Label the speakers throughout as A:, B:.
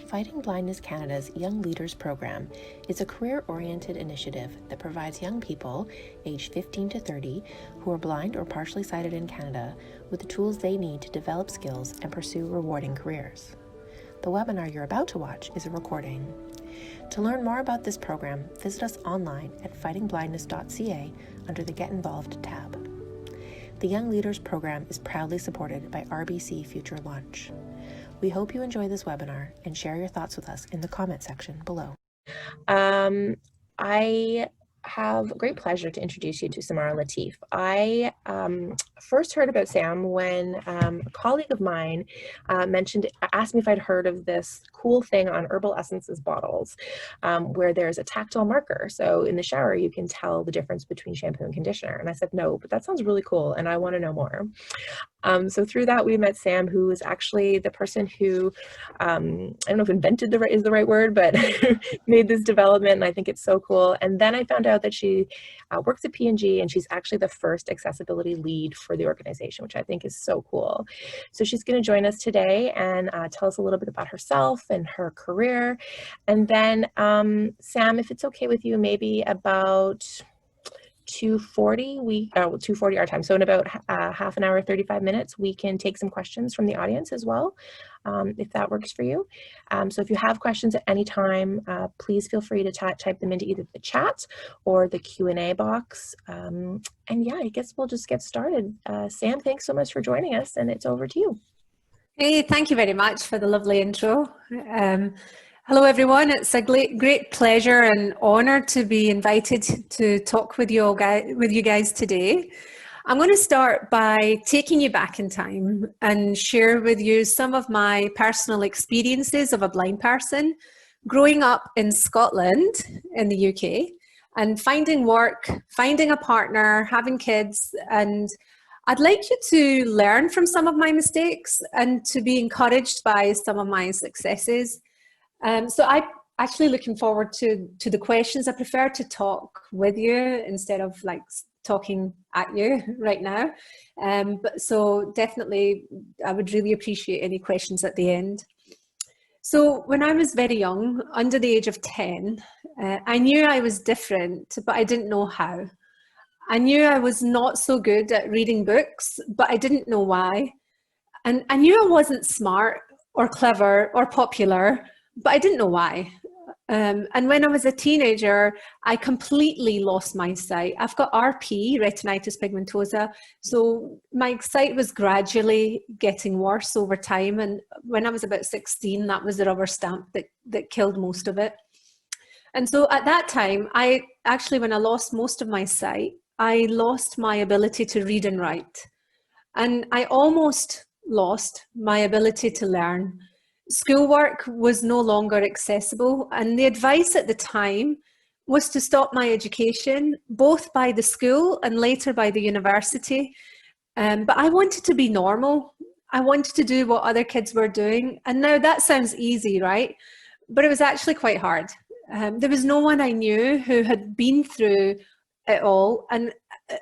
A: Fighting Blindness Canada's Young Leaders Program is a career-oriented initiative that provides young people, aged 15 to 30, who are blind or partially sighted in Canada with the tools they need to develop skills and pursue rewarding careers. The webinar you're about to watch is a recording. To learn more about this program, visit us online at fightingblindness.ca under the Get Involved tab. The Young Leaders Program is proudly supported by RBC Future Launch. We hope you enjoy this webinar and share your thoughts with us in the comment section below. I have great pleasure to introduce you to Sumaira Latif. I first heard about Sam when a colleague of mine asked me if I'd heard of this cool thing on Herbal Essences bottles where there's a tactile marker. So in the shower, you can tell the difference between shampoo and conditioner. And I said, no, but that sounds really cool and I want to know more. So through that, we met Sam, who is actually the person who, I don't know if invented is the right word, but made this development, and I think it's so cool. And then I found out that she works at P&G, and she's actually the first accessibility lead for the organization, which I think is so cool. So she's going to join us today and tell us a little bit about herself and her career. And then, Sam, if it's okay with you, maybe about 2:40 our time. So in about half an hour, 35 minutes, we can take some questions from the audience as well, if that works for you. So if you have questions at any time, please feel free to type them into either the chat or the Q&A box. And yeah, I guess we'll just get started. Sam, thanks so much for joining us, and it's over to you.
B: Hey, thank you very much for the lovely intro. Hello everyone, it's a great pleasure and honor to be invited to talk with you guys today. I'm going to start by taking you back in time and share with you some of my personal experiences of a blind person growing up in Scotland in the UK and finding work, finding a partner, having kids, and I'd like you to learn from some of my mistakes and to be encouraged by some of my successes. So I'm actually looking forward to the questions. I prefer to talk with you instead of like talking at you right now. But so definitely, I would really appreciate any questions at the end. So when I was very young, under the age of 10, I knew I was different, but I didn't know how. I knew I was not so good at reading books, but I didn't know why. And I knew I wasn't smart or clever or popular, but I didn't know why. And when I was a teenager, I completely lost my sight. I've got RP, retinitis pigmentosa, so my sight was gradually getting worse over time. And when I was about 16, that was the rubber stamp that killed most of it. And so at that time, when I lost most of my sight, I lost my ability to read and write. And I almost lost my ability to learn. Schoolwork was no longer accessible, and the advice at the time was to stop my education, both by the school and later by the university. But I wanted to be normal. I wanted to do what other kids were doing. And now that sounds easy, right? But it was actually quite hard. There was no one I knew who had been through it all and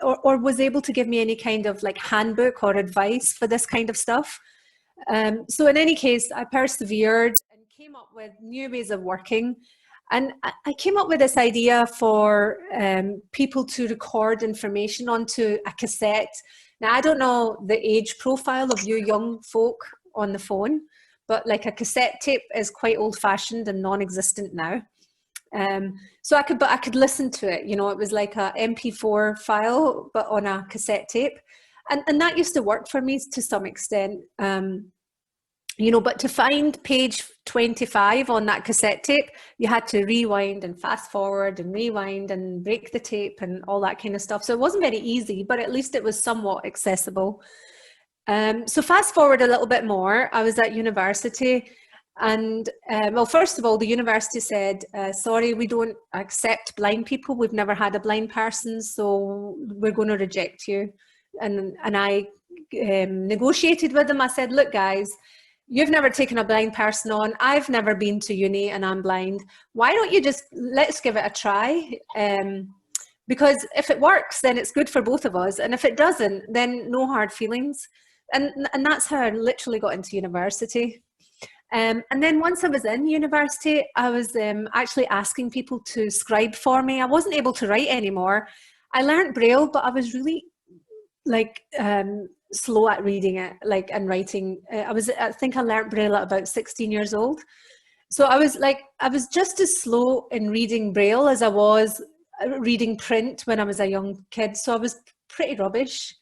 B: or was able to give me any kind of like handbook or advice for this kind of stuff. So in any case, I persevered and came up with new ways of working. And I came up with this idea for people to record information onto a cassette. Now, I don't know the age profile of you young folk on the phone, but like a cassette tape is quite old fashioned and non-existent now. So I could listen to it, you know, it was like a MP4 file, but on a cassette tape. And that used to work for me to some extent, you know, but to find page 25 on that cassette tape, you had to rewind and fast forward and rewind and break the tape and all that kind of stuff. So it wasn't very easy, but at least it was somewhat accessible. So fast forward a little bit more, I was at university and, well, first of all, the university said, sorry, we don't accept blind people. We've never had a blind person, so we're going to reject you. And I negotiated with them. I said, look, guys, you've never taken a blind person on. I've never been to uni and I'm blind. Why don't you let's give it a try? Because if it works, then it's good for both of us. And if it doesn't, then no hard feelings. And that's how I literally got into university. And then once I was in university, I was actually asking people to scribe for me. I wasn't able to write anymore. I learned Braille, but I was really like slow at reading it, like, and writing. I think I learned Braille at about 16 years old. So I was just as slow in reading Braille as I was reading print when I was a young kid. So I was pretty rubbish.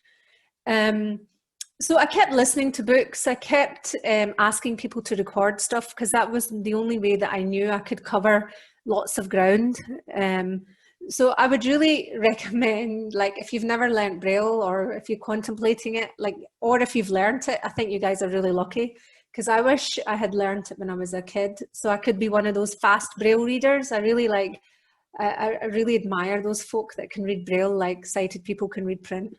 B: So I kept listening to books. I kept asking people to record stuff because that was the only way that I knew I could cover lots of ground. So I would really recommend, like, if you've never learnt Braille or if you're contemplating it, like, or if you've learnt it, I think you guys are really lucky, because I wish I had learnt it when I was a kid so I could be one of those fast Braille readers. I really admire those folk that can read Braille like sighted people can read print.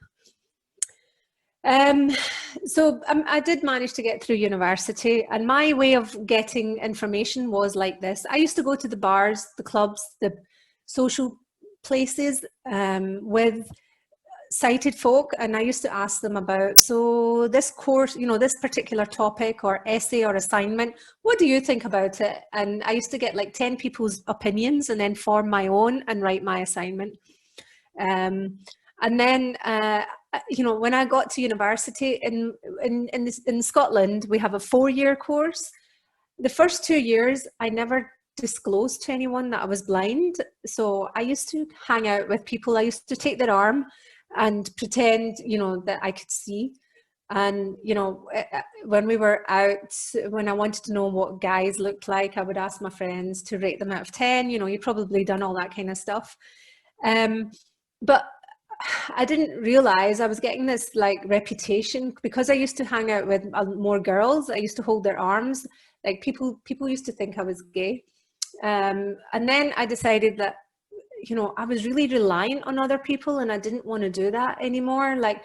B: I did manage to get through university, and my way of getting information was like this. I used to go to the bars, the clubs, the social places with sighted folk, and I used to ask them about, so this course, you know, this particular topic or essay or assignment, what do you think about it? And I used to get like 10 people's opinions and then form my own and write my assignment. And then you know, when I got to university in Scotland, we have a 4-year course. The first 2 years, I never disclosed to anyone that I was blind. So I used to hang out with people. I used to take their arm and pretend, you know, that I could see. And, you know, when we were out, when I wanted to know what guys looked like, I would ask my friends to rate them out of 10. You know, you've probably done all that kind of stuff. But I didn't realize I was getting this like reputation because I used to hang out with more girls. I used to hold their arms. Like people used to think I was gay. And then I decided that, you know, I was really reliant on other people and I didn't want to do that anymore. Like,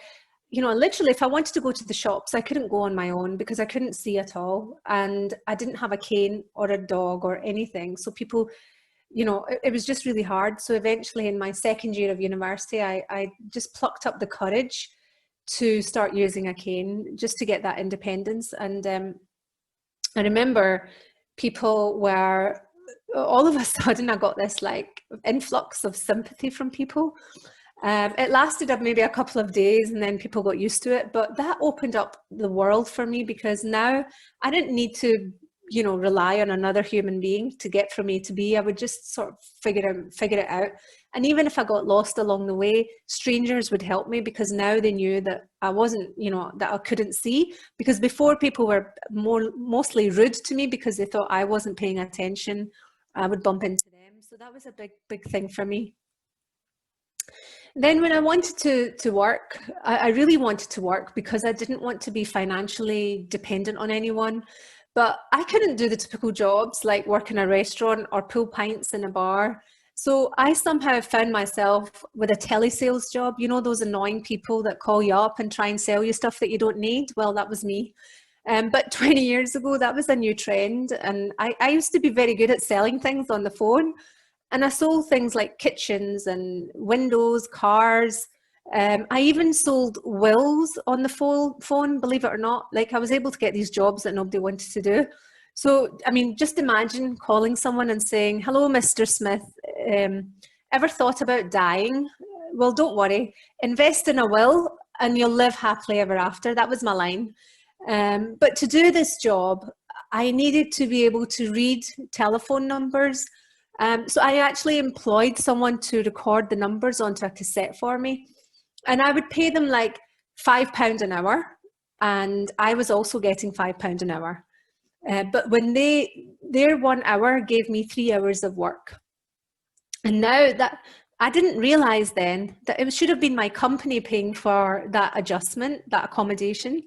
B: you know, literally if I wanted to go to the shops, I couldn't go on my own because I couldn't see at all. And I didn't have a cane or a dog or anything. So people, you know, it was just really hard. So eventually in my second year of university, I just plucked up the courage to start using a cane just to get that independence. And I remember people were, all of a sudden I got this like influx of sympathy from people. It lasted maybe a couple of days and then people got used to it, but that opened up the world for me because now I didn't need to, you know, rely on another human being to get from A to B. I would just sort of figure it out. And even if I got lost along the way, strangers would help me because now they knew that I wasn't, you know, that I couldn't see. Because before people were mostly rude to me because they thought I wasn't paying attention. I would bump into them. So that was a big thing for me. Then when I wanted to work, I really wanted to work because I didn't want to be financially dependent on anyone. But I couldn't do the typical jobs like work in a restaurant or pull pints in a bar. So I somehow found myself with a telesales job. You know, those annoying people that call you up and try and sell you stuff that you don't need? Well, that was me. But 20 years ago, that was a new trend. And I used to be very good at selling things on the phone. And I sold things like kitchens and windows, cars. I even sold wills on the phone, believe it or not. Like I was able to get these jobs that nobody wanted to do. So, I mean, just imagine calling someone and saying, hello, Mr. Smith, ever thought about dying? Well, don't worry, invest in a will and you'll live happily ever after. That was my line. But to do this job, I needed to be able to read telephone numbers. So I actually employed someone to record the numbers onto a cassette for me. And I would pay them like £5 an hour. And I was also getting £5 an hour. But when their 1 hour gave me 3 hours of work. And now that I didn't realize then that it should have been my company paying for that adjustment, that accommodation.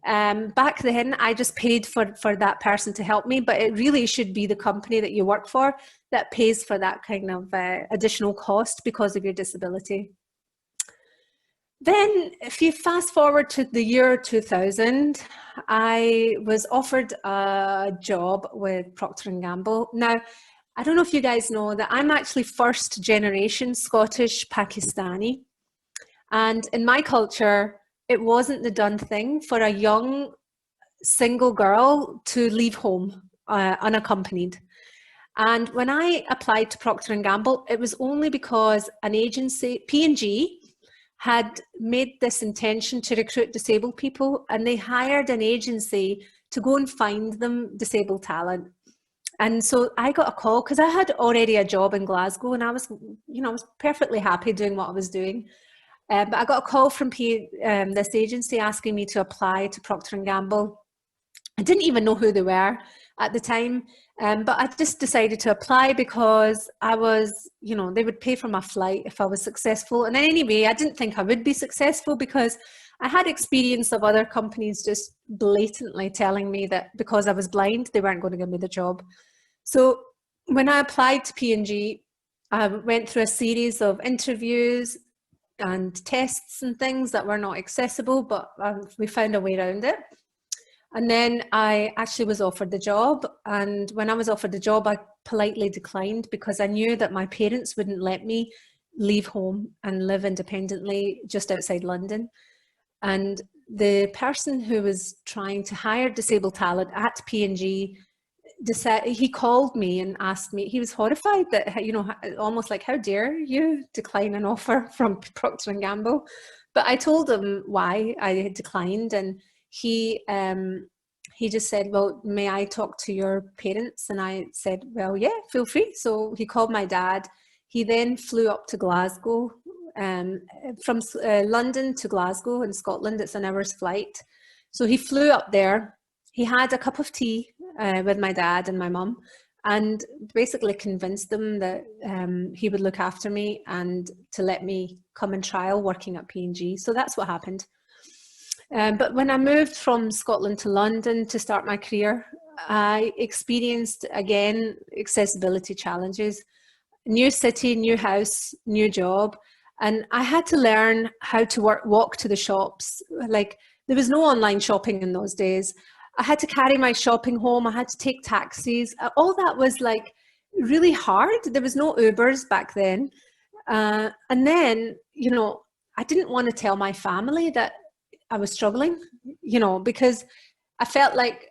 B: Back then, I just paid for that person to help me, but it really should be the company that you work for that pays for that kind of additional cost because of your disability. Then if you fast forward to the year 2000, I was offered a job with Proctor Gamble. Now, I don't know if you guys know that I'm actually first generation Scottish Pakistani. And in my culture, it wasn't the done thing for a young single girl to leave home unaccompanied. And when I applied to Procter Gamble, it was only because an agency, P&G, had made this intention to recruit disabled people, and they hired an agency to go and find them disabled talent. And so I got a call because I had already a job in Glasgow, and I was, I was perfectly happy doing what I was doing. But I got a call from this agency asking me to apply to Procter Gamble. I didn't even know who they were at the time, but I just decided to apply because I was, they would pay for my flight if I was successful. And anyway, I didn't think I would be successful because I had experience of other companies just blatantly telling me that because I was blind, they weren't going to give me the job. So when I applied to P&G, I went through a series of interviews and tests and things that were not accessible, but we found a way around it. And then I actually was offered the job. And when I was offered the job, I politely declined because I knew that my parents wouldn't let me leave home and live independently just outside London. And the person who was trying to hire disabled talent at P&G decided, he called me and asked me, he was horrified that, almost like, how dare you decline an offer from Procter & Gamble? But I told him why I had declined, and he just said, well, may I talk to your parents? And I said, well, yeah, feel free. So he called my dad. He then flew up to Glasgow, from London to Glasgow in Scotland. It's an hour's flight. So he flew up there. He had a cup of tea with my dad and my mum, and basically convinced them that he would look after me and to let me come and trial working at P&G. So that's what happened. But when I moved from Scotland to London to start my career, I experienced, again, accessibility challenges. New city, new house, new job. And I had to learn how to walk to the shops. Like, there was no online shopping in those days. I had to carry my shopping home. I had to take taxis. All that was like really hard. There was no Ubers back then. And then, I didn't want to tell my family that I was struggling, because I felt like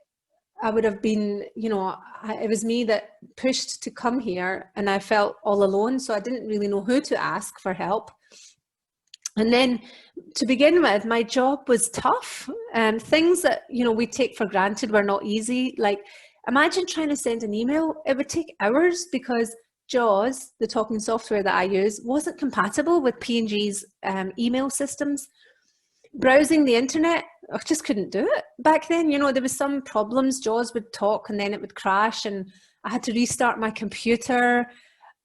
B: I would have been, it was me that pushed to come here, and I felt all alone. So I didn't really know who to ask for help. And then to begin with, my job was tough. Things that, we take for granted were not easy. Like, imagine trying to send an email. It would take hours because JAWS, the talking software that I use, wasn't compatible with P&G's email systems. Browsing the internet, I just couldn't do it. Back then, there was some problems. JAWS would talk and then it would crash, and I had to restart my computer.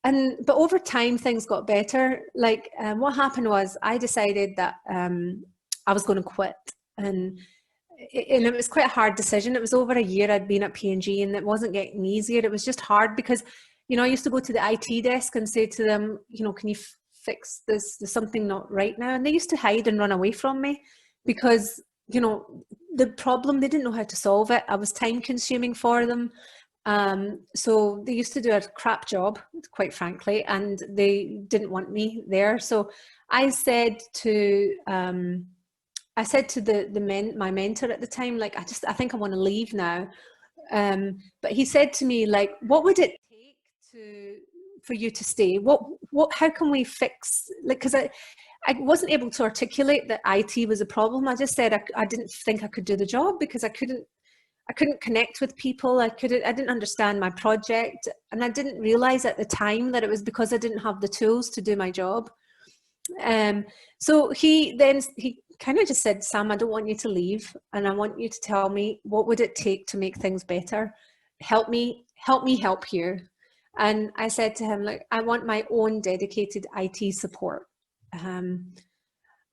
B: But over time, things got better. Like, what happened was I decided that I was going to quit. And it was quite a hard decision. It was over a year I'd been at P&G, and it wasn't getting easier. It was just hard because, I used to go to the IT desk and say to them, can you fix this? There's something not right now. And they used to hide and run away from me because, the problem, they didn't know how to solve it. I was time consuming for them. So they used to do a crap job, quite frankly, and they didn't want me there. So I said to my mentor at the time, like, I think I want to leave now. But he said to me, like, what would it take for you to stay? How can we fix, like, because I wasn't able to articulate that IT was a problem. I just said I didn't think I could do the job because I couldn't connect with people. I didn't understand my project, and I didn't realize at the time that it was because I didn't have the tools to do my job. So he kind of just said, Sam, I don't want you to leave, and I want you to tell me, what would it take to make things better? Help me help you. And I said to him, like, I want my own dedicated IT support.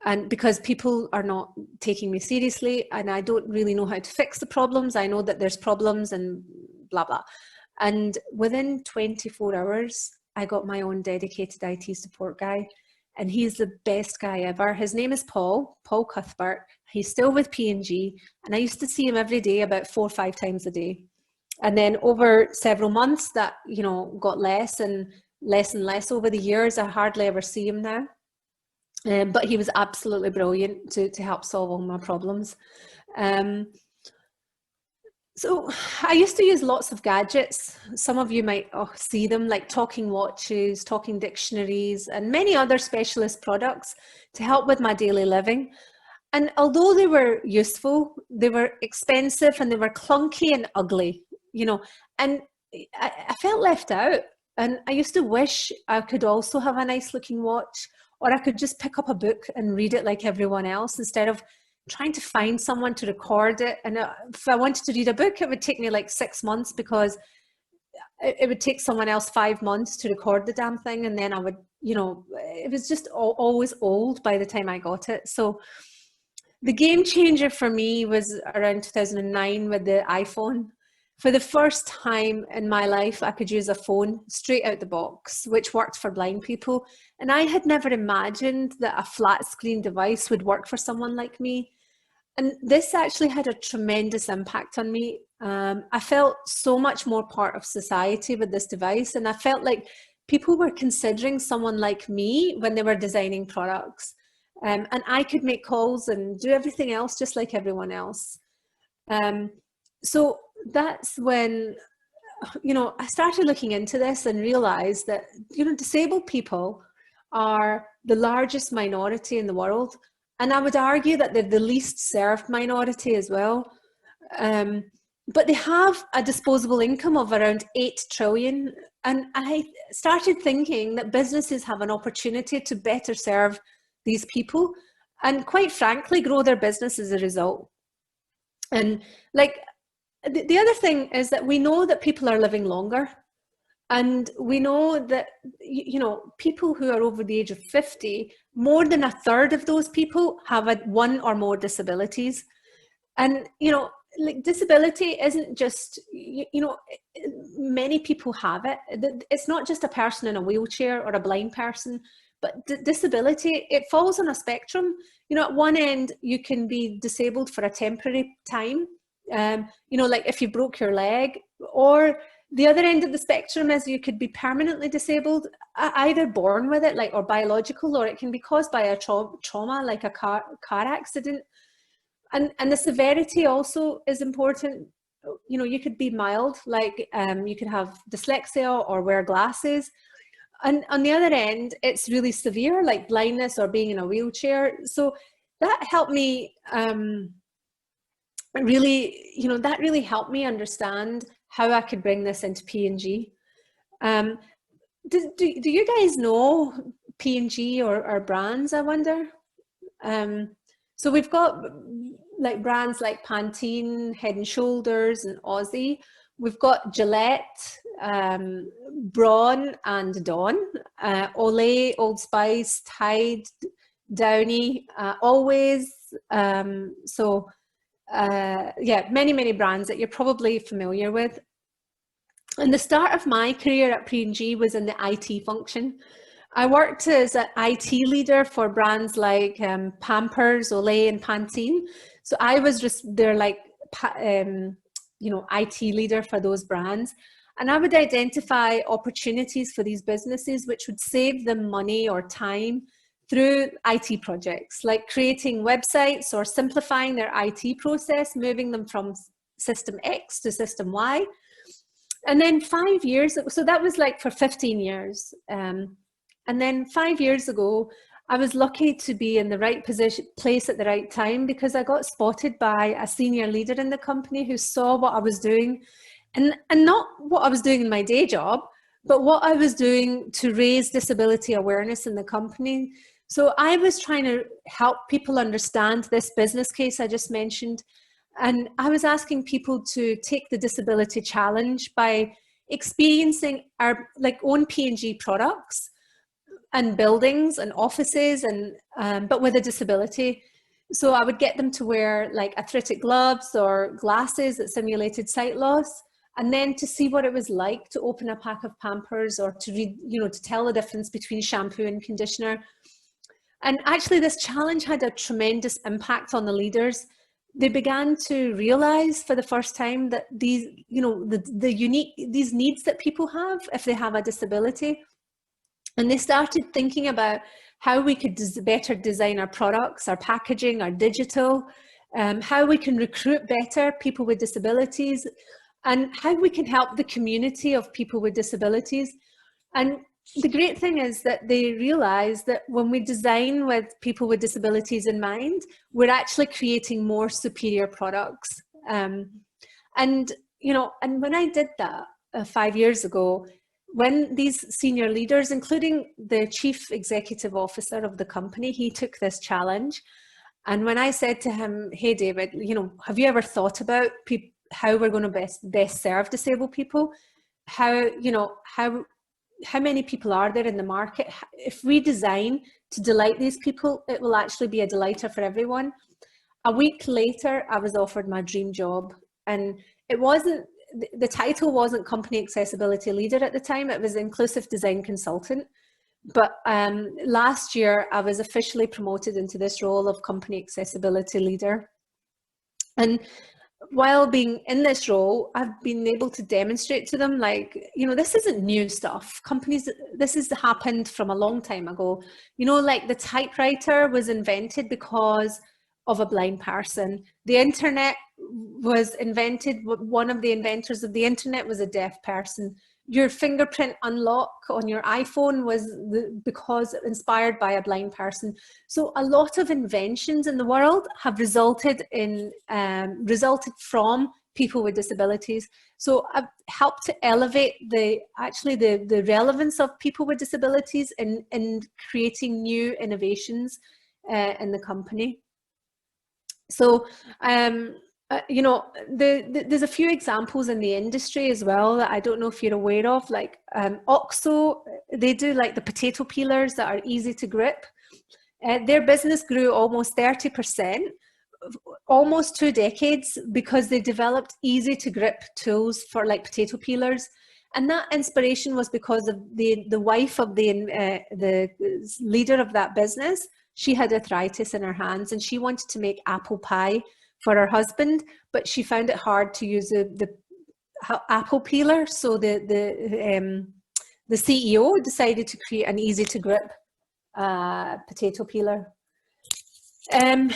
B: And because people are not taking me seriously, and I don't really know how to fix the problems. I know that there's problems and blah, blah. And within 24 hours, I got my own dedicated IT support guy. And he's the best guy ever. His name is Paul Cuthbert. He's still with P&G. And I used to see him every day, about 4 or 5 times a day. And then over several months that, got less and less over the years. I hardly ever see him now. But he was absolutely brilliant to help solve all my problems. So I used to use lots of gadgets. Some of you might see them, like talking watches, talking dictionaries, and many other specialist products to help with my daily living. And although they were useful, they were expensive and they were clunky and ugly, you know, and I felt left out. And I used to wish I could also have a nice looking watch, or I could just pick up a book and read it like everyone else instead of trying to find someone to record it. And if I wanted to read a book, it would take me like 6 months because it would take someone else 5 months to record the damn thing. And then I would, you know, it was just always old by the time I got it. So the game changer for me was around 2009 with the iPhone. For the first time in my life, I could use a phone straight out the box, which worked for blind people. And I had never imagined that a flat screen device would work for someone like me. And this actually had a tremendous impact on me. I felt so much more part of society with this device. And I felt like people were considering someone like me when they were designing products. And I could make calls and do everything else just like everyone else. So that's when, you know, I started looking into this and realized that, you know, disabled people are the largest minority in the world. And I would argue that they're the least served minority as well. But they have a disposable income of around 8 trillion. And I started thinking that businesses have an opportunity to better serve these people and, quite frankly, grow their business as a result. And like, the other thing is that we know that people are living longer. And we know that, you know, people who are over the age of 50, more than a third of those people have one or more disabilities. And, you know, like, disability isn't just, you know, many people have it. It's not just a person in a wheelchair or a blind person, but disability, it falls on a spectrum. You know, at one end, you can be disabled for a temporary time. You know, like if you broke your leg, or the other end of the spectrum is you could be permanently disabled, either born with it, like, or biological, or it can be caused by a trauma, like a car accident. And the severity also is important. You know, you could be mild, like you could have dyslexia or wear glasses. And on the other end, it's really severe, like blindness or being in a wheelchair. So that helped me really, you know, that really helped me understand how I could bring this into P&G. Do you guys know P&G or brands, I wonder? So we've got like brands like Pantene, Head and Shoulders, and Aussie. We've got Gillette, Braun and Dawn, Olay, Old Spice, Tide, Downy, Always. Yeah, many brands that you're probably familiar with. And the start of my career at P&G was in the IT function. I worked as an IT leader for brands like Pampers, Olay, and Pantene. So I was just their, like, you know, IT leader for those brands. And I would identify opportunities for these businesses which would save them money or time through IT projects, like creating websites or simplifying their IT process, moving them from system X to system Y. And then 5 years, so that was like for 15 years. And then 5 years ago, I was lucky to be in the right place at the right time, because I got spotted by a senior leader in the company who saw what I was doing, and not what I was doing in my day job, but what I was doing to raise disability awareness in the company. So I was trying to help people understand this business case I just mentioned. And I was asking people to take the disability challenge by experiencing our own P&G products and buildings and offices, and but with a disability. So I would get them to wear like arthritic gloves or glasses that simulated sight loss, and then to see what it was like to open a pack of Pampers, or to read, you know, to tell the difference between shampoo and conditioner. And actually this challenge had a tremendous impact on the leaders. They began to realize for the first time that these, you know, these needs that people have if they have a disability. And they started thinking about how we could better design our products, our packaging, our digital, how we can recruit better people with disabilities, and how we can help the community of people with disabilities. And the great thing is that they realize that when we design with people with disabilities in mind, we're actually creating more superior products. And, you know, and when I did that 5 years ago, when these senior leaders, including the chief executive officer of the company, he took this challenge. And when I said to him, hey, David, you know, have you ever thought about how we're going to best serve disabled people? How, you know, how many people are there in the market? If we design to delight these people, it will actually be a delighter for everyone. A week later, I was offered my dream job. And it wasn't, the title wasn't Company Accessibility Leader at the time, it was Inclusive Design Consultant. But last year, I was officially promoted into this role of Company Accessibility Leader. And while being in this role, I've been able to demonstrate to them, like, you know, this isn't new stuff. Companies, this has happened from a long time ago. You know, like the typewriter was invented because of a blind person. The internet was invented, one of the inventors of the internet was a deaf person. Your fingerprint unlock on your iPhone was because inspired by a blind person. So a lot of inventions in the world have resulted from people with disabilities. So I've helped to elevate the relevance of people with disabilities in creating new innovations in the company. So you know, there's a few examples in the industry as well that I don't know if you're aware of, like OXO, they do like the potato peelers that are easy to grip. Their business grew almost 30%, almost 2 decades, because they developed easy to grip tools for like potato peelers. And that inspiration was because of the wife of the leader of that business. She had arthritis in her hands and she wanted to make apple pie for her husband, but she found it hard to use the apple peeler. So the CEO decided to create an easy to grip potato peeler. And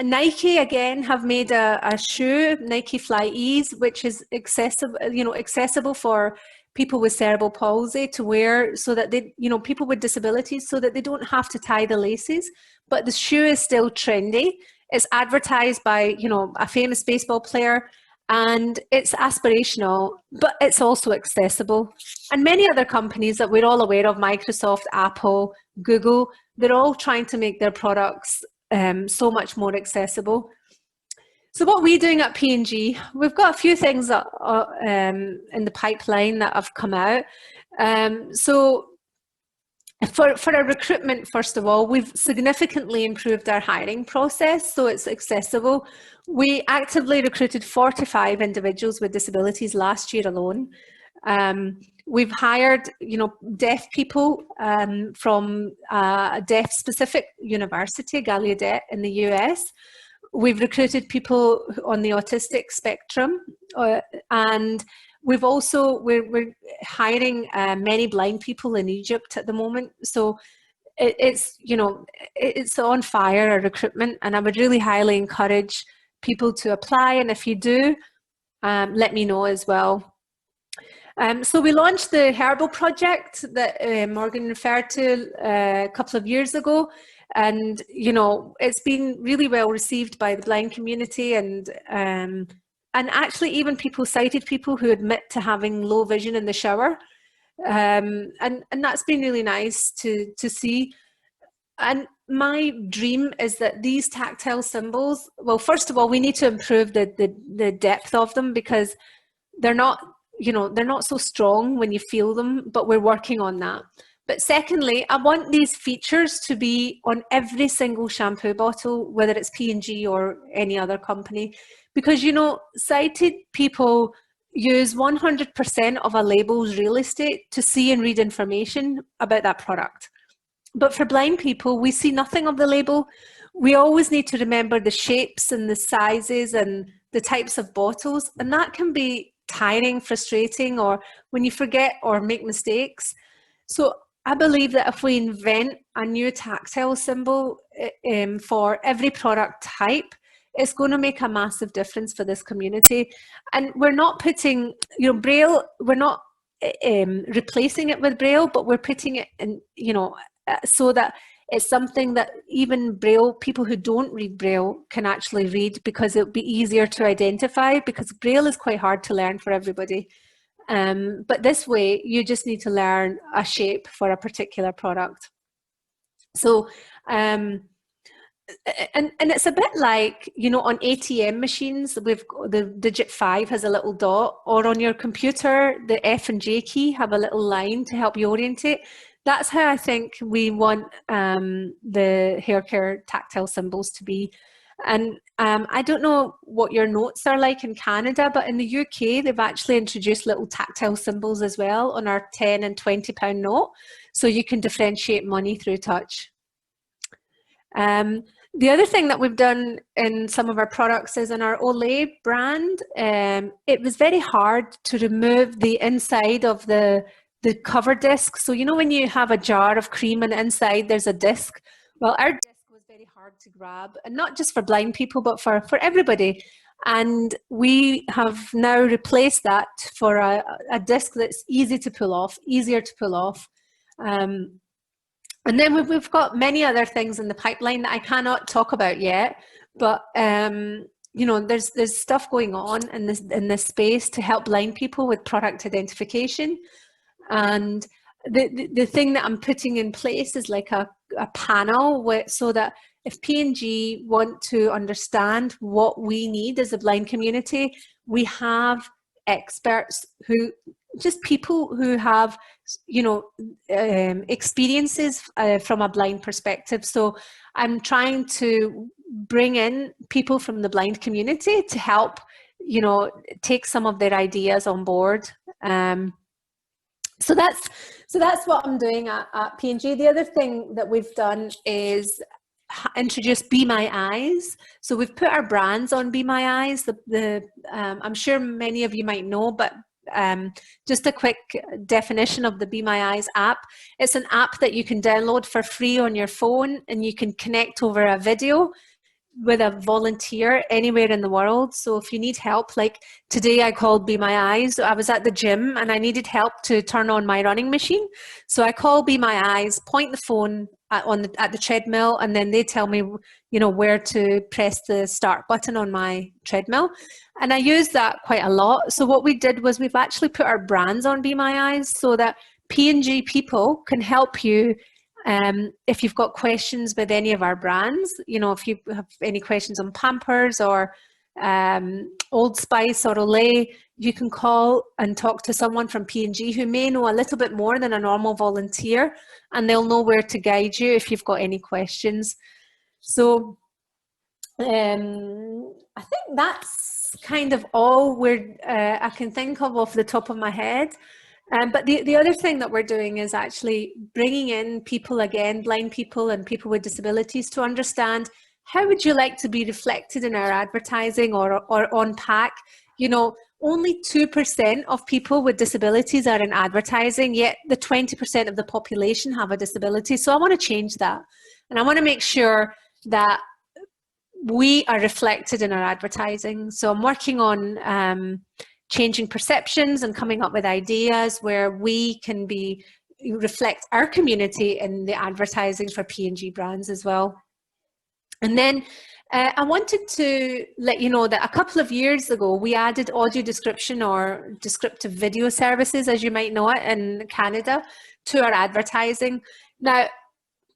B: Nike again have made a shoe, Nike Fly Ease, which is accessible for people with cerebral palsy to wear, so that they, you know, people with disabilities, so that they don't have to tie the laces. But the shoe is still trendy. It's advertised by, you know, a famous baseball player, and it's aspirational, but it's also accessible. And many other companies that we're all aware of, Microsoft, Apple, Google, they're all trying to make their products so much more accessible. So what we're doing at P&G, we've got a few things in the pipeline that have come out. So for our recruitment, first of all, we've significantly improved our hiring process so it's accessible. We actively recruited 45 individuals with disabilities last year alone. We've hired, you know, deaf people from a deaf-specific university, Gallaudet, in the US. We've recruited people on the autistic spectrum, and we've also, we're hiring many blind people in Egypt at the moment. So it's, you know, it's on fire, our recruitment, and I would really highly encourage people to apply. And if you do, let me know as well. So we launched the Herbal Project that Morgan referred to a couple of years ago. And, you know, it's been really well received by the blind community, and actually even sighted people who admit to having low vision in the shower. And that's been really nice to see. And my dream is that these tactile symbols, well, first of all, we need to improve the depth of them, because they're not, you know, they're not so strong when you feel them, but we're working on that. But secondly, I want these features to be on every single shampoo bottle, whether it's P&G or any other company, because, you know, sighted people use 100% of a label's real estate to see and read information about that product. But for blind people, we see nothing of the label. We always need to remember the shapes and the sizes and the types of bottles, and that can be tiring, frustrating, or when you forget or make mistakes. So I believe that if we invent a new tactile symbol, for every product type, it's going to make a massive difference for this community. And we're not putting, Braille, we're not replacing it with Braille, but we're putting it in, so that it's something that even Braille, people who don't read Braille can actually read, because it'll be easier to identify, because Braille is quite hard to learn for everybody. But this way, you just need to learn a shape for a particular product. So, and it's a bit like, on ATM machines, we've got the digit 5 has a little dot, or on your computer, the F and J key have a little line to help you orientate. That's how I think we want the hair care tactile symbols to be. And I don't know what your notes are like in Canada, but in the UK, they've actually introduced little tactile symbols as well on our 10 and 20 pound note, so you can differentiate money through touch. The other thing that we've done in some of our products is in our Olay brand, it was very hard to remove the inside of the cover disc. So when you have a jar of cream and inside there's a disc, well, our disc was very hard to grab, and not just for blind people, but for everybody. And we have now replaced that for a disc that's easier to pull off. And then we've got many other things in the pipeline that I cannot talk about yet, but there's stuff going on in this space to help blind people with product identification. And the thing that I'm putting in place is like a panel so that if P&G want to understand what we need as a blind community, we have experts people who have experiences from a blind perspective. So I'm trying to bring in people from the blind community to help take some of their ideas on board. So that's what I'm doing at P&G. The other thing that we've done is introduce Be My Eyes. So we've put our brands on Be My Eyes. I'm sure many of you might know, but just a quick definition of the Be My Eyes app. It's an app that you can download for free on your phone, and you can connect over a video with a volunteer anywhere in the world. So if you need help, like today I called Be My Eyes. I was at the gym and I needed help to turn on my running machine. So I call Be My Eyes, point the phone at the treadmill, and then they tell me, where to press the start button on my treadmill. And I use that quite a lot. So what we did was we've actually put our brands on Be My Eyes so that P&G people can help you if you've got questions with any of our brands. If you have any questions on Pampers or Old Spice or Olay, you can call and talk to someone from P&G who may know a little bit more than a normal volunteer, and they'll know where to guide you if you've got any questions. So I think that's kind of all I can think of off the top of my head. But the other thing that we're doing is actually bringing in people, again, blind people and people with disabilities, to understand how would you like to be reflected in our advertising or on pack. Only 2% of people with disabilities are in advertising, yet the 20% of the population have a disability. So I want to change that. And I want to make sure that we are reflected in our advertising. So I'm working on changing perceptions and coming up with ideas where we can reflect our community in the advertising for P&G brands as well. And then I wanted to let you know that a couple of years ago, we added audio description or descriptive video services, as you might know it, in Canada to our advertising. Now,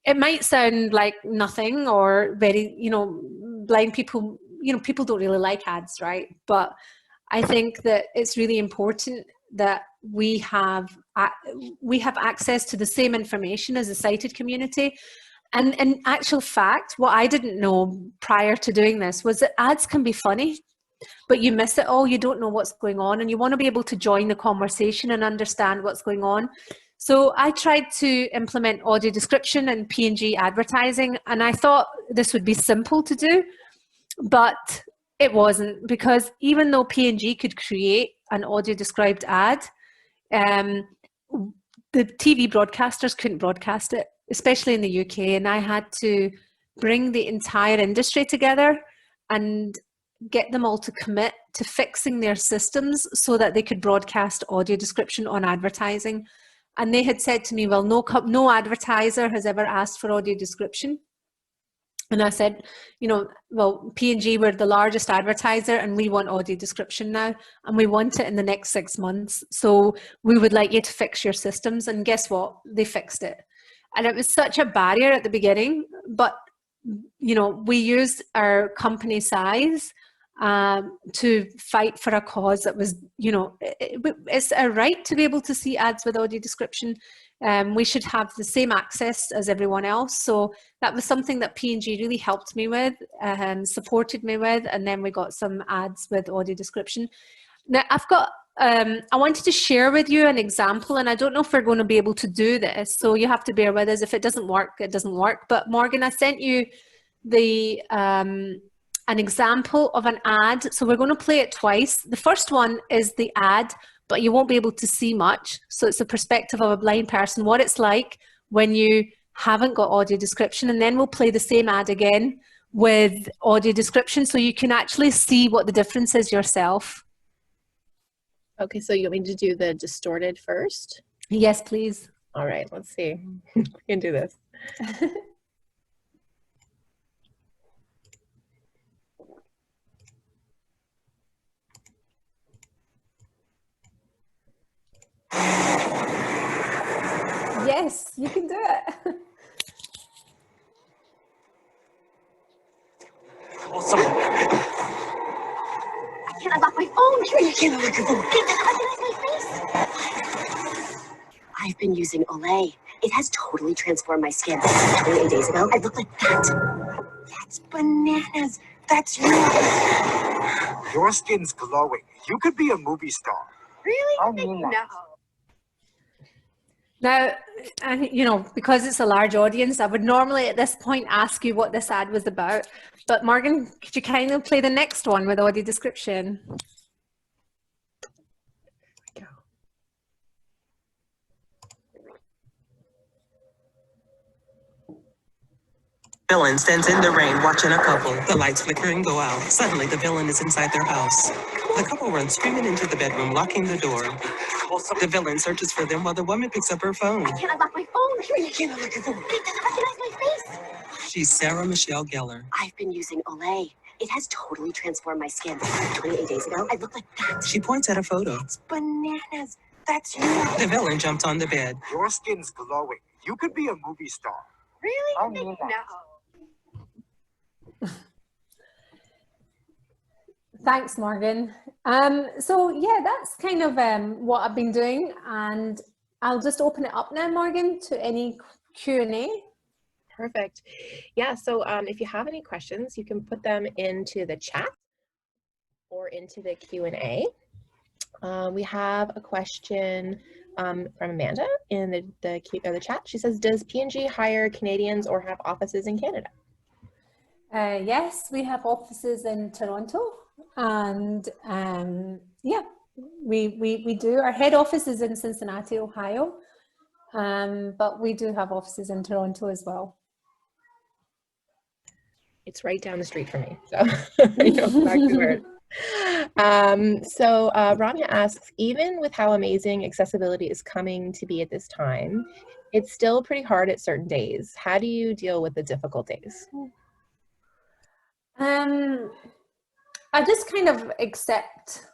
B: it might sound like nothing or very, blind people, people don't really like ads, right? But I think that it's really important that we have access to the same information as the sighted community. And in actual fact, what I didn't know prior to doing this was that ads can be funny, but you miss it all. You don't know what's going on, and you want to be able to join the conversation and understand what's going on. So I tried to implement audio description in P&G advertising, and I thought this would be simple to do, but it wasn't, because even though P&G could create an audio described ad, the TV broadcasters couldn't broadcast it, especially in the UK, and I had to bring the entire industry together and get them all to commit to fixing their systems so that they could broadcast audio description on advertising. And they had said to me, well, no advertiser has ever asked for audio description. And I said, you know, well, P&G, we're the largest advertiser and we want audio description now, and we want it in the next 6 months. So we would like you to fix your systems. And guess what? They fixed it. And it was such a barrier at the beginning, but, you know, we used our company size to fight for a cause that was, you know, it's a right to be able to see ads with audio description. We should have the same access as everyone else. So that was something that P&G really helped me with and supported me with. And then we got some ads with audio description. Now I've got, I wanted to share with you an example, and I don't know if we're going to be able to do this. So you have to bear with us. If it doesn't work, it doesn't work. But Morgan, I sent you the, an example of an ad. So we're going to play it twice. The first one is the ad, but you won't be able to see much. So it's the perspective of a blind person, what it's like when you haven't got audio description. And then we'll play the same ad again with audio description so you can actually see what the difference is yourself.
A: Okay, so you want me to do the distorted first?
B: Yes, please.
A: All right, let's see. We can do this.
B: Yes, you can do it.
C: Awesome. I can't unlock my phone. Sure, you can't unlock your phone. Can't recognize my face. I've been using Olay. It has totally transformed my skin. 28 days ago, I looked like that. That's bananas. That's you.
D: Your skin's glowing. You could be a movie star.
C: Really?
D: I mean that.
C: No.
B: Now, you know, because it's a large audience, I would normally at this point ask you what this ad was about. But Morgan, could you kind of play the next one with audio description?
E: Villain stands in the rain watching a couple. The lights flicker and go out. Suddenly, the villain is inside their house. The couple runs screaming into the bedroom, locking the door. The villain searches for them while the woman picks up her phone.
C: I can't unlock my phone. Sure, you can't unlock your phone. It doesn't recognize my face.
E: She's Sarah Michelle Gellar.
C: I've been using Olay. It has totally transformed my skin. 28 days ago, I looked like that.
E: She points at a photo.
C: That's bananas. That's you.
E: The villain jumped on the bed.
D: Your skin's glowing. You could be a movie star.
C: Really?
D: I mean that.
C: No.
B: Thanks, Morgan. So yeah, that's kind of what I've been doing, and I'll just open it up now, Morgan, to any Q&A.
A: Perfect. Yeah, so if you have any questions, you can put them into the chat or into the Q&A. We have a question from Amanda in the chat. She says, does P&G hire Canadians or have offices in Canada?
B: Yes, we have offices in Toronto, and yeah, we do. Our head office is in Cincinnati, Ohio, but we do have offices in Toronto as well.
A: It's right down the street from me, so I know exactly where it is. So Rania asks, even with how amazing accessibility is coming to be at this time, it's still pretty hard at certain days. How do you deal with the difficult days?
B: I just kind of accept,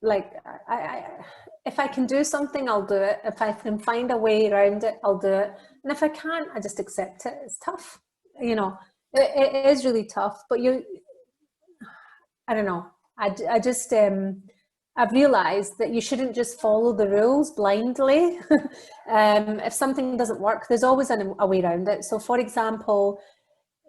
B: like, if I can do something, I'll do it. If I can find a way around it, I'll do it. And if I can't, I just accept it. It's tough, you know, it is really tough, but I don't know. I just, I've realized that you shouldn't just follow the rules blindly. If something doesn't work, there's always a way around it. So for example,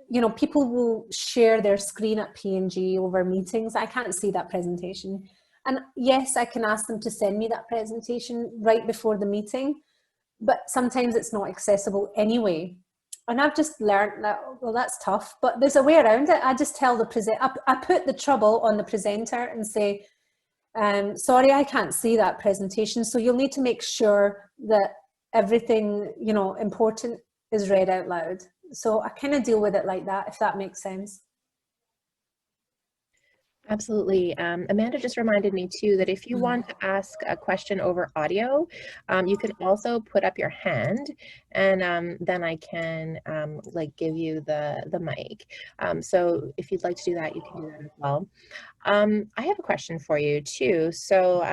B: you know, people will share their screen at P&G over meetings. I can't see that presentation. And yes, I can ask them to send me that presentation right before the meeting, but sometimes it's not accessible anyway. And I've just learned that, well, that's tough, but there's a way around it. I just tell I put the trouble on the presenter and say, sorry, I can't see that presentation. So you'll need to make sure that everything, you know, important is read out loud. So I kind of deal with it like that, if that makes sense.
A: Absolutely. Amanda just reminded me too that if you want to ask a question over audio, you can also put up your hand, and then I can like give you the mic. So if you'd like to do that, you can do that as well. I have a question for you too. So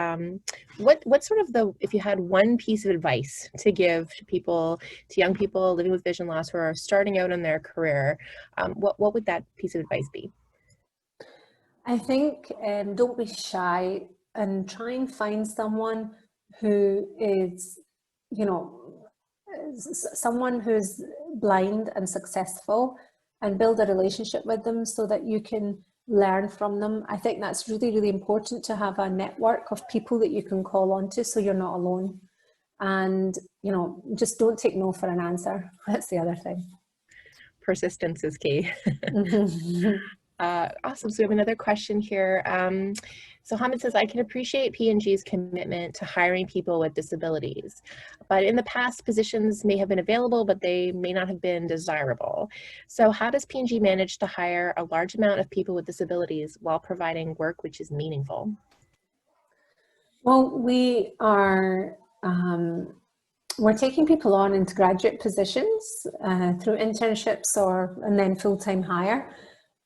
A: what sort of if you had one piece of advice to give to people, to young people living with vision loss who are starting out in their career, what would that piece of advice be?
B: I think don't be shy and try and find someone who is, you know, someone who's blind and successful, and build a relationship with them so that you can learn from them. I think that's really, really important, to have a network of people that you can call on to so you're not alone. And, you know, just don't take no for an answer. That's the other thing.
A: Persistence is key. Awesome. So we have another question here. So Hamid says, I can appreciate P&G's commitment to hiring people with disabilities, but in the past, positions may have been available, but they may not have been desirable. So how does P&G manage to hire a large amount of people with disabilities while providing work which is meaningful?
B: Well, we're taking people on into graduate positions through internships and then full-time hire.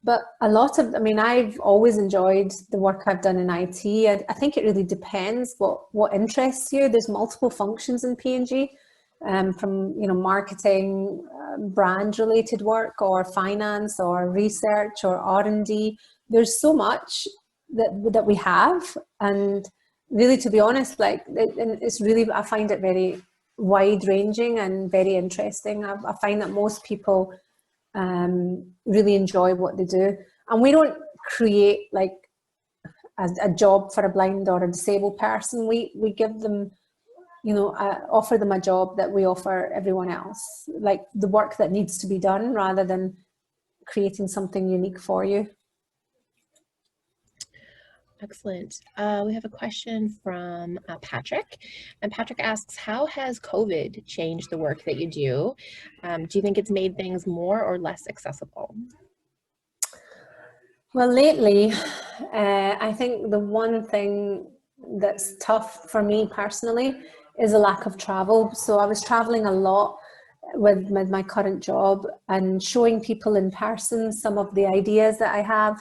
B: But I've always enjoyed the work I've done in IT. I think it really depends what interests you. There's multiple functions in P&G, from marketing, brand-related work, or finance, or research, or R&D. There's so much that we have, and really, to be honest, it's really, I find it very wide-ranging and very interesting. I find that most people really enjoy what they do, and we don't create like a job for a blind or a disabled person. We give them, offer them a job that we offer everyone else, like the work that needs to be done, rather than creating something unique for you.
A: Excellent. We have a question from Patrick, and Patrick asks, how has COVID changed the work that you do? Do you think it's made things more or less accessible?
B: Well, lately, I think the one thing that's tough for me personally is a lack of travel. So I was traveling a lot with my current job, and showing people in person some of the ideas that I have,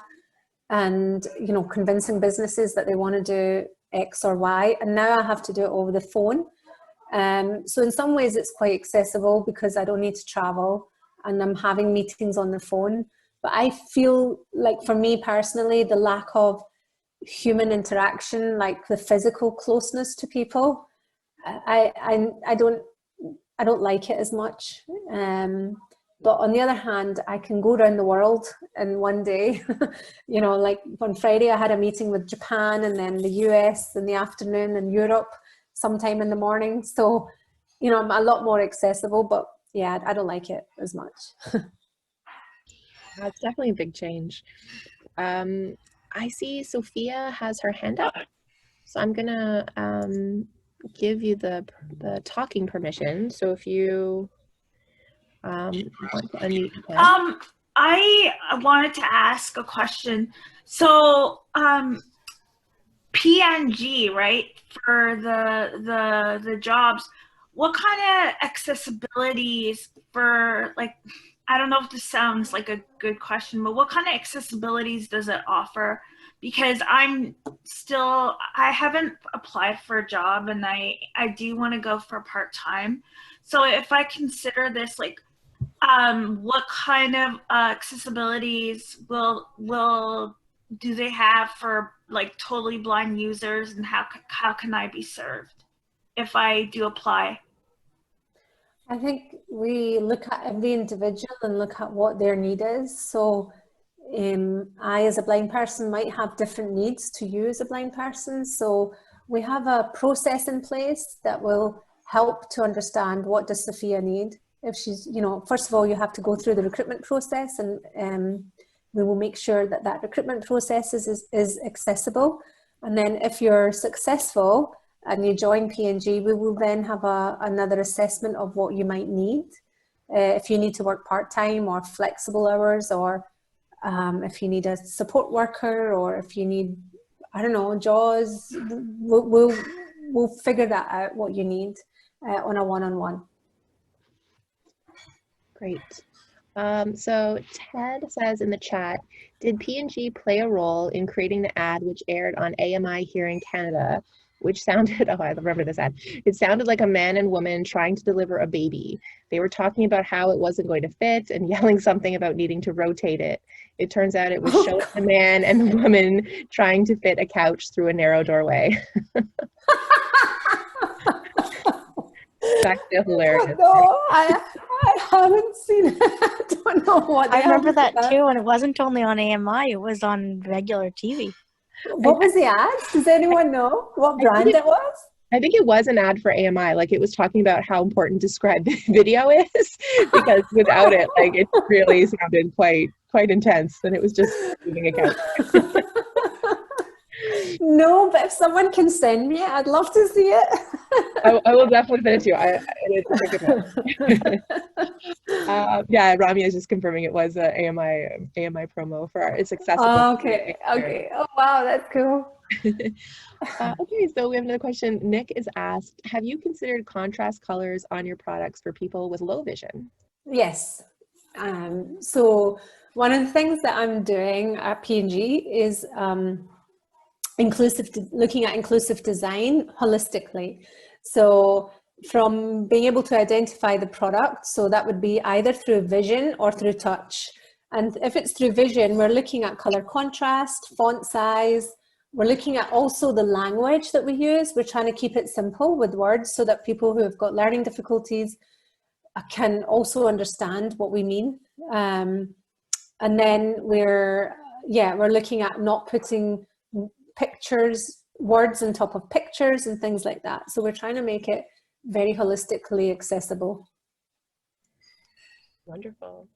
B: and convincing businesses that they want to do X or Y, and now I have to do it over the phone. So in some ways it's quite accessible because I don't need to travel, and I'm having meetings on the phone. But I feel like, for me personally, the lack of human interaction, like the physical closeness to people, I don't like it as much. But on the other hand, I can go around the world in one day. Like on Friday, I had a meeting with Japan, and then the US in the afternoon, and Europe sometime in the morning. So, I'm a lot more accessible, but yeah, I don't like it as much.
A: It's definitely a big change. I see Sophia has her hand up, so I'm gonna give you the talking permission. So if you want to unmute again.
F: I wanted to ask a question. So P&G, right, for the jobs, what kind of accessibilities for, like, I don't know if this sounds like a good question, but what kind of accessibilities does it offer? Because I haven't applied for a job, and I do want to go for part-time. So if I consider this, like, what kind of accessibilities do they have for, like, totally blind users, and how can I be served if I do apply?
B: I think we look at every individual and look at what their need is. So I, as a blind person, might have different needs to you as a blind person. So we have a process in place that will help to understand, what does Sophia need. If she's, first of all, you have to go through the recruitment process, and we will make sure that recruitment process is accessible. And then if you're successful and you join P&G, we will then have another assessment of what you might need. if you need to work part-time or flexible hours, or if you need a support worker, or if you need, I don't know, JAWS, we'll figure that out, what you need on a one-on-one.
A: Great. So Ted says in the chat, did P&G play a role in creating the ad which aired on AMI here in Canada, which sounded, oh, I remember this ad. It sounded like a man and woman trying to deliver a baby. They were talking about how it wasn't going to fit and yelling something about needing to rotate it. It turns out it was showing the man and the woman trying to fit a couch through a narrow doorway. That's still hilarious.
B: No, I haven't seen it. I don't know what.
G: I remember that too, and it wasn't only on AMI, it was on regular TV.
B: What was the ad? Does anyone know what brand it was?
A: I think it was an ad for AMI. Like, it was talking about how important described video is, because without it, like, it really sounded quite intense, and it was just moving a couch.
B: No, but if someone can send me it, I'd love to see it.
A: I will definitely send it to you. It's a good one. Yeah, Rami is just confirming it was a AMI promo for it's accessible.
B: Oh, okay. Oh, wow, that's cool.
A: Okay, so we have another question. Nick is asked, have you considered contrast colors on your products for people with low vision?
B: Yes. So one of the things that I'm doing at P&G is looking at inclusive design holistically. So from being able to identify the product, so that would be either through vision or through touch. And if it's through vision, we're looking at color contrast, font size. We're looking at also the language that we use. We're trying to keep it simple with words so that people who have got learning difficulties can also understand what we mean. And then we're looking at not putting pictures, words on top of pictures and things like that. So we're trying to make it very holistically accessible.
A: Wonderful.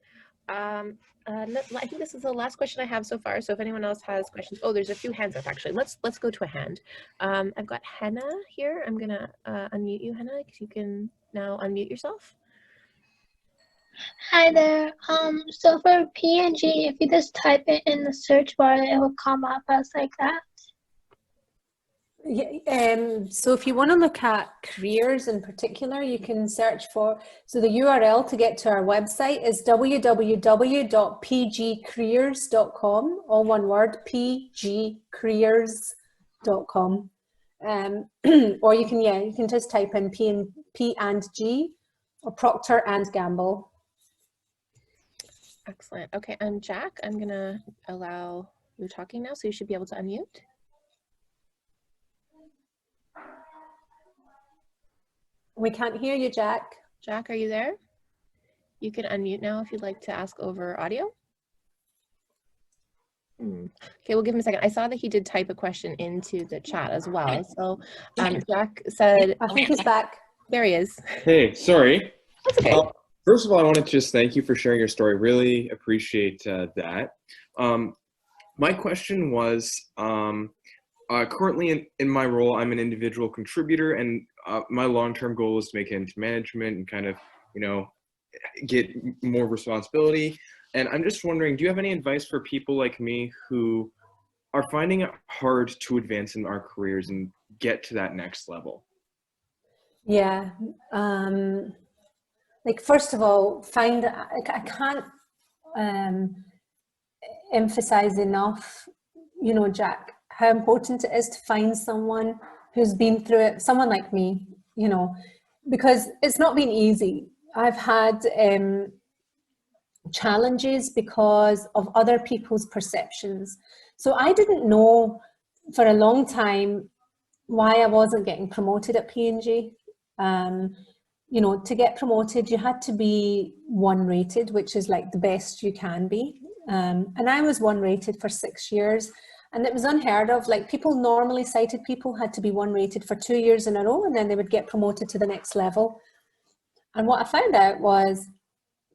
A: I think this is the last question I have so far. So if anyone else has questions, oh, there's a few hands up actually. Let's go to a hand. I've got Henna here. I'm gonna unmute you, Henna, because you can now unmute yourself.
H: Hi there. So for PNG, if you just type it in the search bar, it will come up as like that.
B: Yeah, so if you want to look at careers in particular, you can search for, so the URL to get to our website is www.pgcareers.com, all one word, pgcareers.com. Or you can just type in P and G or Proctor and Gamble.
A: Excellent. Okay, Jack, I'm gonna allow you talking now, so you should be able to unmute.
B: We can't hear you, Jack.
A: Jack, are you there? You can unmute now if you'd like to ask over audio. Okay, we'll give him a second. I saw that he did type a question into the chat as well. So Jack said,
B: I think he's back.
A: There he is.
I: Hey, sorry.
A: That's okay.
I: First of all, I want to just thank you for sharing your story. Really appreciate that. My question was, currently in my role, I'm an individual contributor, and my long-term goal is to make it into management and kind of, get more responsibility. And I'm just wondering, do you have any advice for people like me who are finding it hard to advance in our careers and get to that next level?
B: Yeah. First of all, I can't emphasize enough, Jack, how important it is to find someone who's been through it, someone like me, because it's not been easy. I've had challenges because of other people's perceptions. So I didn't know for a long time why I wasn't getting promoted at P&G. To get promoted, you had to be 1 rated, which is like the best you can be. And I was 1 rated for 6 years. And it was unheard of. Like, people, normally sighted people had to be 1 rated for 2 years in a row, and then they would get promoted to the next level. And what I found out was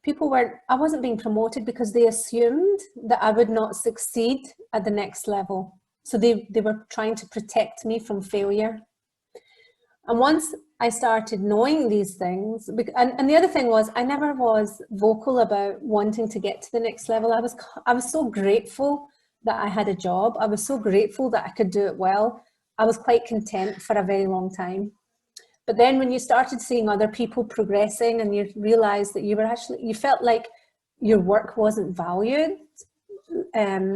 B: I wasn't being promoted because they assumed that I would not succeed at the next level. So they were trying to protect me from failure. And once I started knowing these things, and the other thing was, I never was vocal about wanting to get to the next level. I was so grateful that I had a job. I was so grateful that I could do it well. I was quite content for a very long time. But then when you started seeing other people progressing and you realized that you felt like your work wasn't valued.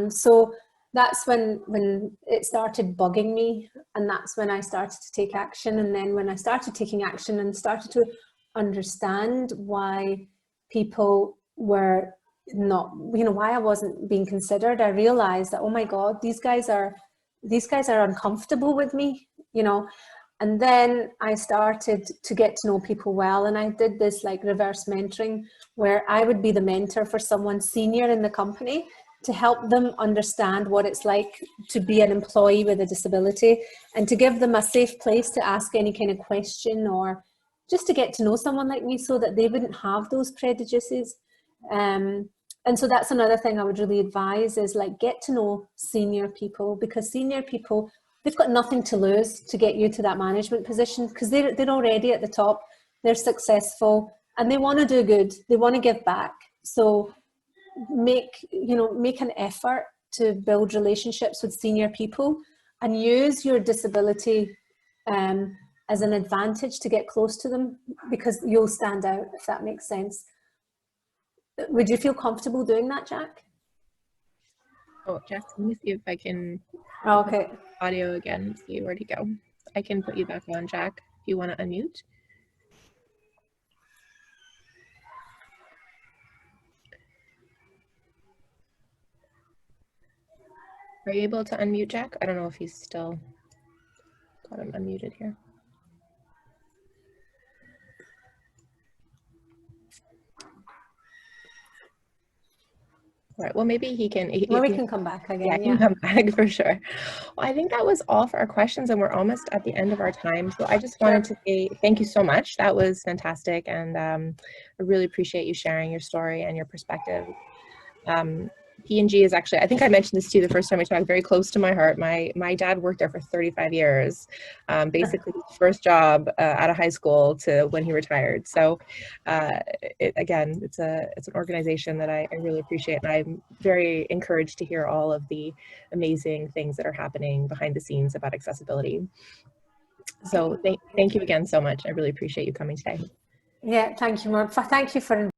B: So that's when it started bugging me, and that's when I started to take action. And then when I started taking action and started to understand why people were not, why I wasn't being considered, I realized that, oh my God, these guys are uncomfortable with me, And then I started to get to know people well, and I did this like reverse mentoring where I would be the mentor for someone senior in the company to help them understand what it's like to be an employee with a disability, and to give them a safe place to ask any kind of question, or just to get to know someone like me so that they wouldn't have those prejudices. And so that's another thing I would really advise is like get to know senior people, because senior people, they've got nothing to lose to get you to that management position, because they're already at the top, they're successful, and they want to do good, they want to give back. So make an effort to build relationships with senior people, and use your disability as an advantage to get close to them, because you'll stand out, if that makes sense. Would you feel comfortable doing that, Jack?
A: Oh, Jess, let me see if I can
B: okay.
A: Audio again. See, where'd he go? I can put you back on, Jack, if you want to unmute. Are you able to unmute, Jack? I don't know if he's still got him unmuted here. All right, well, maybe he can.
B: Well, we can come back again.
A: Yeah, he can come back for sure. Well, I think that was all for our questions, and we're almost at the end of our time. So I just wanted to say thank you so much. That was fantastic, and I really appreciate you sharing your story and your perspective. P&G is actually, I think I mentioned this to you the first time we talked, very close to my heart. My dad worked there for 35 years, basically his first job out of high school to when he retired. So again, it's an organization that I really appreciate, and I'm very encouraged to hear all of the amazing things that are happening behind the scenes about accessibility. So thank you again so much. I really appreciate you coming today.
B: Yeah, thank you, Mark. Thank you for